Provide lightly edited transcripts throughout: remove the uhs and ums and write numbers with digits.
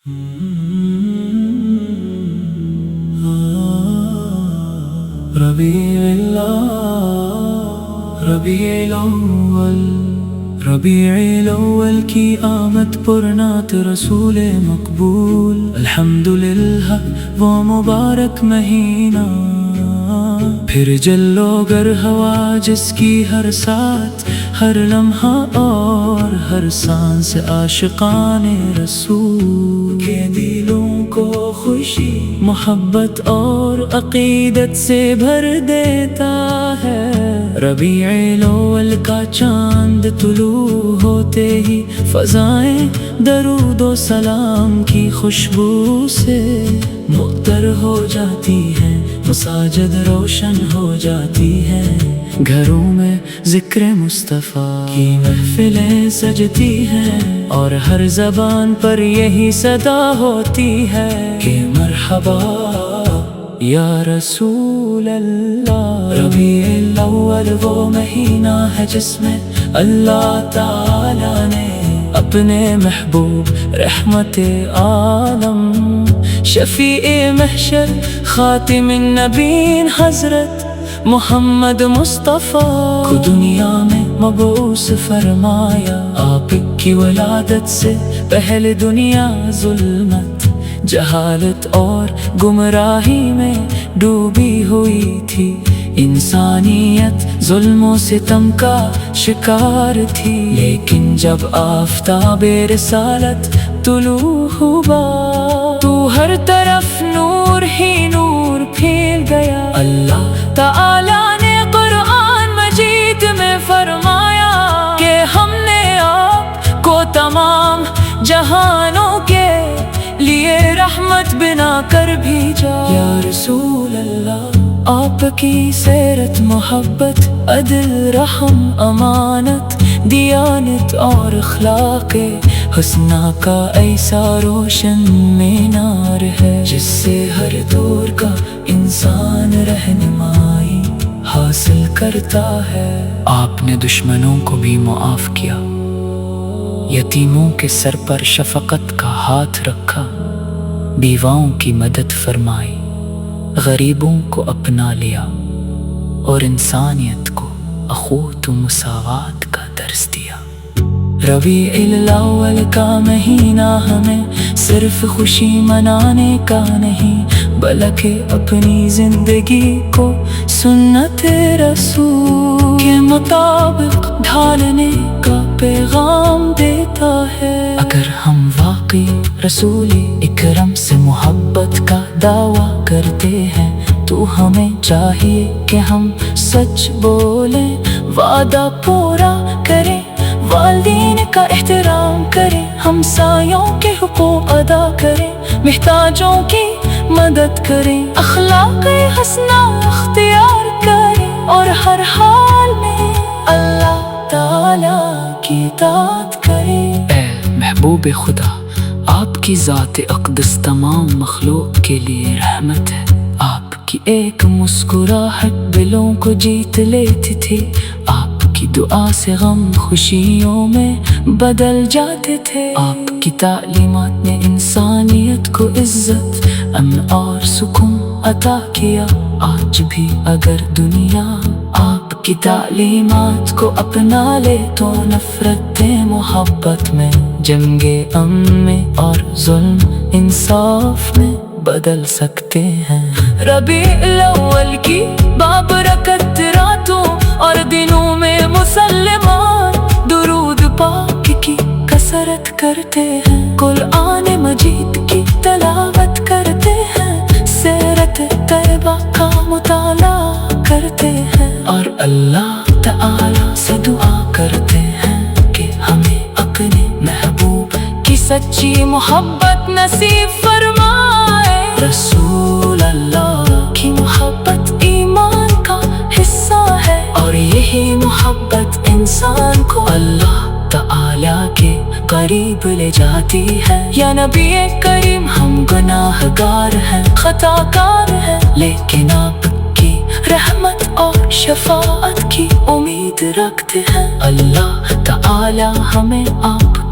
ربیع الاول کی آمد پرنات رسول مقبول، الحمدللہ وہ مبارک مہینہ، پھر جلو گر ہوا جس کی ہر ساتھ ہر لمحہ اور ہر سانس عاشقان رسول کے دلوں کو خوشی محبت اور عقیدت سے بھر دیتا ہے۔ ربیع الاول کا چاند طلوع ہوتے ہی فضائیں درود و سلام کی خوشبو سے معطر ہو جاتی ہیں، مساجد روشن ہو جاتی ہیں، گھروں میں ذکر مصطفیٰ کی محفلیں سجتی ہیں، اور ہر زبان پر یہی صدا ہوتی ہے کہ مرحبا یا رسول اللہ۔ ربیع الاول وہ مہینہ ہے جس میں اللہ تعالی نے اپنے محبوب رحمت عالم شفیع محشر خاتم النبیین حضرت محمد مصطفیٰ کو دنیا میں مبعوث فرمایا۔ آپ کی ولادت سے پہلے دنیا ظلمت، جہالت اور گمراہی میں ڈوبی ہوئی تھی، انسانیت ظلم و ستم کا شکار تھی، لیکن جب آفتاب رسالت طلوع ہوا تو ہر طرف نور ہی نور پھیل گیا۔ اللہ تعالی نے قرآن مجید میں فرمایا کہ ہم نے آپ کو تمام جہانوں کے لیے رحمت بنا کر بھیجا۔ یا رسول اللہ، آپ کی سیرت محبت عدل رحم امانت دیانت اور اخلاق حسنہ کا ایسا روشن مینار ہے جس سے ہر دور کا انسان رہنمائی حاصل کرتا ہے۔ آپ نے دشمنوں کو بھی معاف کیا، یتیموں کے سر پر شفقت کا ہاتھ رکھا، بیواؤں کی مدد فرمائی، غریبوں کو اپنا لیا، اور انسانیت کو اخوت و مساوات کا درس دیا۔ ربیع الاول کا مہینہ ہمیں صرف خوشی منانے کا نہیں بلکہ اپنی زندگی کو سنت رسول کے مطابق ڈھالنے کا پیغام دیتا ہے۔ اگر ہم واقعی رسول اکرم سے محبت کا دعویٰ کرتے ہیں تو ہمیں چاہیے کہ ہم سچ بولیں، وعدہ پورا کریں، والدین کا احترام کریں، ہمسایوں کے حقوق ادا کریں، محتاجوں کی مدد کریں، اخلاق حسنہ اختیار کریں، اور ہر حال میں اللہ تعالی کی اطاعت کریں۔ اے محبوب خدا، آپ کی ذات اقدس تمام مخلوق کے لیے رحمت ہے۔ آپ کی ایک مسکراہٹ دلوں کو جیت لیتی تھی، آپ کی دعا سے غم خوشیوں میں بدل جاتے تھے، آپ کی تعلیمات نے انسانیت کو عزت امن اور سکون عطا کیا۔ آج بھی اگر دنیا آپ کی تعلیمات کو اپنا لے تو نفرت محبت میں، جنگ امن میں اور ظلم انصاف میں بدل سکتے ہیں۔ ربیع الاول کی بابرکت راتوں اور دنوں میں مسلمان درود پاک کی کثرت کرتے ہیں، قرآن مجید کی تلاوت کرتے ہیں، سیرت طیبہ کا مطالعہ کرتے ہیں، اور اللہ تعالی سے دعا کرتے ہیں کہ ہمیں اپنے محبوب کی سچی محبت نصیب فرمائے۔ رسول اللہ کی محبت ایمان کا حصہ ہے، اور یہی محبت انسان کو اللہ تعالی کے قریب لے جاتی ہے۔ یا نبی کریم، ہم گناہ گار ہیں، خطا کار ہیں، لیکن آپ کی رحمت اور شفاعت کی امید رکھتے ہیں۔ اللہ تعالی ہمیں آپ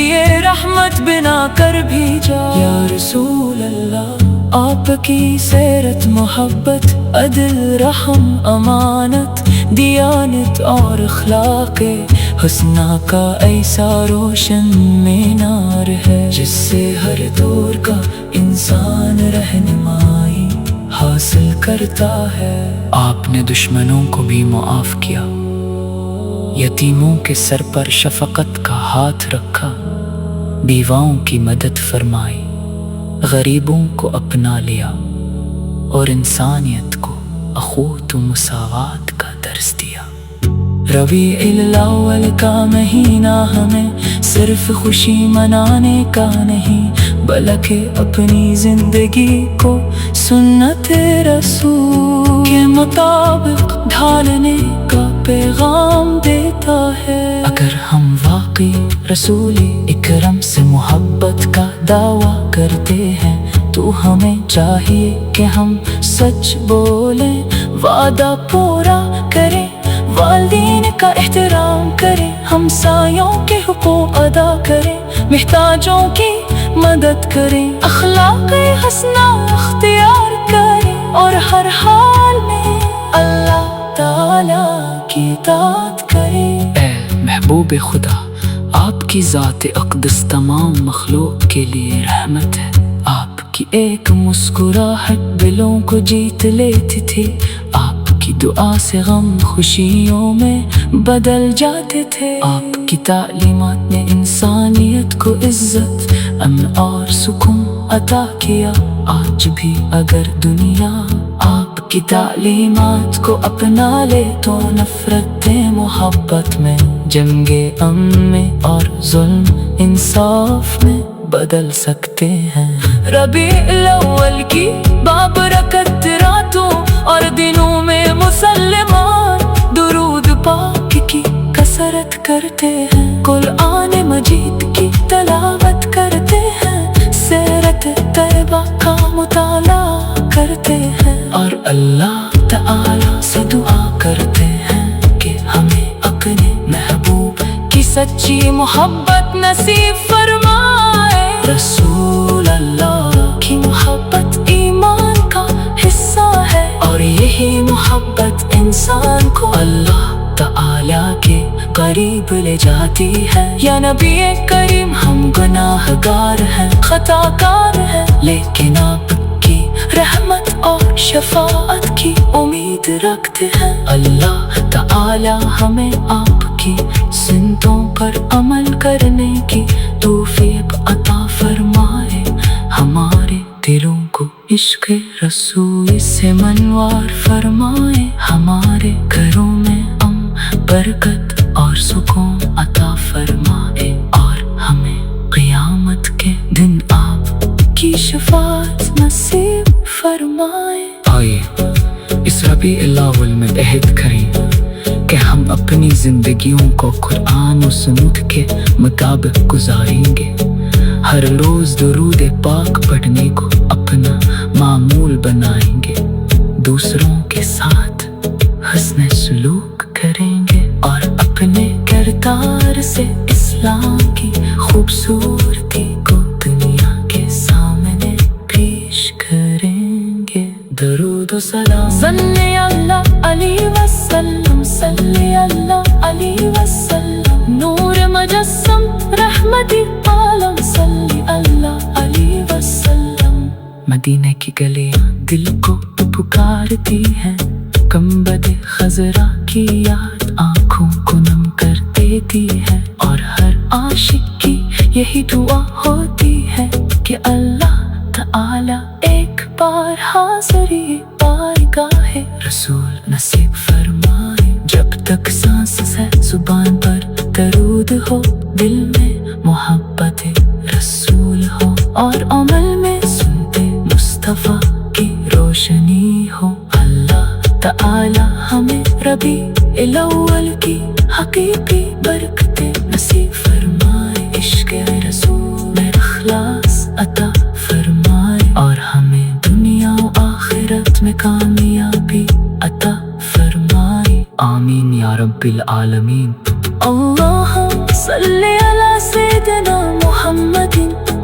دیے رحمت بنا کر بھیجا۔ یا رسول اللہ آپ کی سیرت محبت عدل رحم امانت دیانت اور اخلاق حسنہ کا ایسا روشن مینار ہے جس سے ہر دور کا انسان رہنمائی حاصل کرتا ہے۔ آپ نے دشمنوں کو بھی معاف کیا، یتیموں کے سر پر شفقت کا ہاتھ رکھا، بیواؤں کی مدد فرمائی، غریبوں کو اپنا لیا اور انسانیت کو اخوت و مساوات کا درس دیا۔ ربیع الاول کا مہینہ ہمیں صرف خوشی منانے کا نہیں بلکہ اپنی زندگی کو سنت رسول کے مطابق ڈھالنے کا پیغام دیتا ہے۔ اگر ہم واقعی رسول اکرم سے محبت کا دعویٰ کرتے ہیں تو ہمیں چاہیے کہ ہم سچ بولیں، وعدہ پورا کریں، والدین کا احترام کریں، ہمسایوں کے حقوق ادا کریں، محتاجوں کی مدد کریں، اخلاق حسنہ اختیار کریں اور ہر حال میں اللہ تعالیٰ کی اطاعت کریں۔ اے محبوب خدا، آپ کی ذات اقدس تمام مخلوق کے لیے رحمت ہے۔ آپ کی ایک مسکراہٹ دلوں کو جیت لیتی تھی، آپ کی دعا سے غم خوشیوں میں بدل جاتے تھے۔ آپ کی تعلیمات نے انسانیت کو عزت امن اور سکون عطا کیا۔ آج بھی اگر دنیا آپ کی تعلیمات کو اپنا لے تو نفرتیں محبت میں، جنگ امن میں اور ظلم انصاف میں بدل سکتے ہیں۔ ربیع الاول کی بابرکت راتوں اور دنوں میں مسلمان درود پاک کی کثرت کرتے ہیں، قرآن مجید کی تلاوت کرتے ہیں، سیرت طیبہ کا مطالعہ کرتے ہیں اور اللہ تعالی سے دعا کرتے ہیں کہ ہمیں اپنے محبوب کی سچی محبت نصیب فرمائے۔ رسول اللہ کی محبت ایمان کا حصہ ہے اور یہی محبت انسان کو اللہ تعالی کے قریب لے جاتی ہے۔ یا نبی کریم ہم گناہ گار ہیں، خطا کار ہیں، لیکن آپ کی رحمت اور شفاعت کی امید رکھتے ہیں۔ اللہ تعالی ہمیں آپ کی سنتوں پر عمل کرنے کی توفیق عطا فرمائے، ہمارے دلوں کو عشق رسول سے منوار فرمائے، ہمارے گھروں میں برکت اور سکون عطا فرمائے اور ہمیں قیامت کے دن آپ کی شفاعت نصیب فرمائے۔ آئیے اس ربیع الاول میں عہد کریں کہ ہم اپنی زندگیوں کو قرآن و سنت کے مطابق گزاریں گے، ہر روز درود پاک پڑھنے کو اپنا معمول بنائیں گے، دوسروں کے ساتھ حسن سلوک کریں گے اور اپنے کردار سے اسلام کی خوبصورتی کو دنیا کے سامنے پیش کریں گے۔ درود و سلام صلی اللہ علیہ وسلم، صلی اللہ علیہ وسلم، نور مجسم رحمتی عالم، صلی اللہ علیہ وسلم۔ مدینہ کی گلیاں دل کو پکارتی ہیں، گنبد خضرا کی یاد آنکھوں کو نم کر دیتی ہے اور ہر عاشق کی یہی دعا ہوتی ہے کہ اللہ تعالی ایک بار حاضری بارگاہ رسول نصیب فرمائے۔ جب تک سانس ہے زبان پر درود ہو، دل میں محبت رسول ہو اور عمل میں سنتے مصطفیٰ کی روشنی ہو، اللہ تعالی ہمیں ربیع الاول کی حقیقی برکتیں نصیب فرمائے، عشق رسول میں اخلاص عطا فرمائے اور ہمیں دنیا و آخرت میں کامیابی عطا فرمائے، آمین یا رب العالمین۔ اللہم صلی علی سیدنا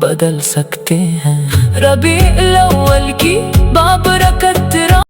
بدل سکتے ہیں۔ ربیع الاول کی